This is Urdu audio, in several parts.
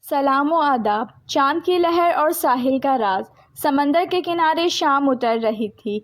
سلام و آداب۔ چاند کی لہر اور ساحل کا راز۔ سمندر کے کنارے شام اتر رہی تھی۔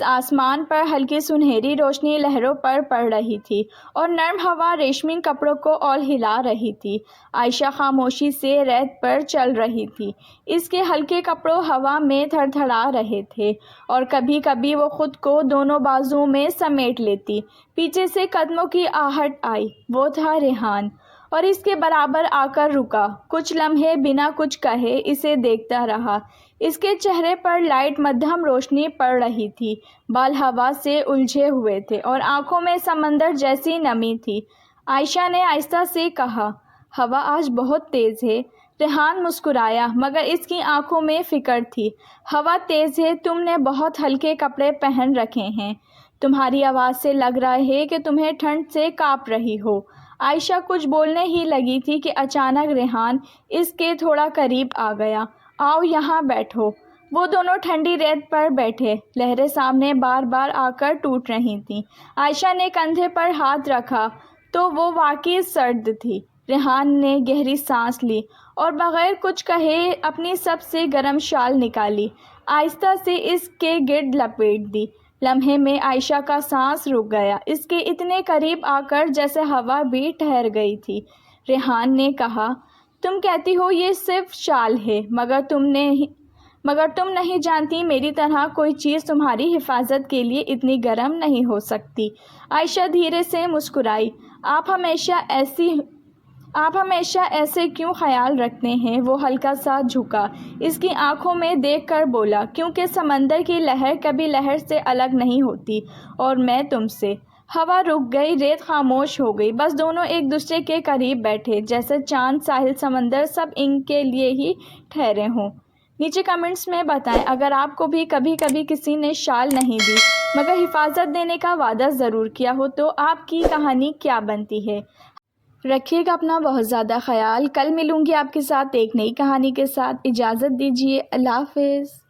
آسمان پر ہلکی سنہری روشنی لہروں پر پڑ رہی تھی اور نرم ہوا ریشمی کپڑوں کو اول ہلا رہی تھی۔ عائشہ خاموشی سے ریت پر چل رہی تھی۔ اس کے ہلکے کپڑوں ہوا میں تھڑ تھڑا رہے تھے اور کبھی کبھی وہ خود کو دونوں بازوؤں میں سمیٹ لیتی۔ پیچھے سے قدموں کی آہٹ آئی۔ وہ تھا ریحان، اور اس کے برابر آ کر رکا۔ کچھ لمحے بنا کچھ کہے اسے دیکھتا رہا۔ اس کے چہرے پر لائٹ مدھم روشنی پڑ رہی تھی، بال ہوا سے الجھے ہوئے تھے اور آنکھوں میں سمندر جیسی نمی تھی۔ عائشہ نے آہستہ سے کہا، ہوا آج بہت تیز ہے۔ ریحان مسکرایا، مگر اس کی آنکھوں میں فکر تھی۔ ہوا تیز ہے، تم نے بہت ہلکے کپڑے پہن رکھے ہیں۔ تمہاری آواز سے لگ رہا ہے کہ تمہیں ٹھنڈ سے کانپ رہی ہو۔ عائشہ کچھ بولنے ہی لگی تھی کہ اچانک ریحان اس کے تھوڑا قریب آ گیا۔ آؤ یہاں بیٹھو۔ وہ دونوں ٹھنڈی ریت پر بیٹھے۔ لہریں سامنے بار بار آ کر ٹوٹ رہی تھیں۔ عائشہ نے کندھے پر ہاتھ رکھا تو وہ واقعی سرد تھی۔ ریحان نے گہری سانس لی اور بغیر کچھ کہے اپنی سب سے گرم شال نکالی، آہستہ سے اس کے گرد لپیٹ دی۔ لمحے میں عائشہ کا سانس رک گیا، اس کے اتنے قریب آ کر جیسے ہوا بھی ٹھہر گئی تھی۔ ریحان نے کہا، تم کہتی ہو یہ صرف شال ہے، مگر تم نہیں جانتی میری طرح کوئی چیز تمہاری حفاظت کے لیے اتنی گرم نہیں ہو سکتی۔ عائشہ دھیرے سے مسکرائی۔ آپ ہمیشہ ایسے کیوں خیال رکھتے ہیں؟ وہ ہلکا سا جھکا، اس کی آنکھوں میں دیکھ کر بولا، کیونکہ سمندر کی لہر کبھی لہر سے الگ نہیں ہوتی، اور میں تم سے۔ ہوا رک گئی، ریت خاموش ہو گئی، بس دونوں ایک دوسرے کے قریب بیٹھے، جیسے چاند، ساحل، سمندر سب ان کے لیے ہی ٹھہرے ہوں۔ نیچے کمنٹس میں بتائیں، اگر آپ کو بھی کبھی کسی نے شال نہیں دی مگر حفاظت دینے کا وعدہ ضرور کیا ہو تو آپ کی کہانی کیا بنتی ہے؟ رکھیے گا اپنا بہت زیادہ خیال۔ کل ملوں گی آپ کے ساتھ ایک نئی کہانی کے ساتھ۔ اجازت دیجیے، اللہ حافظ۔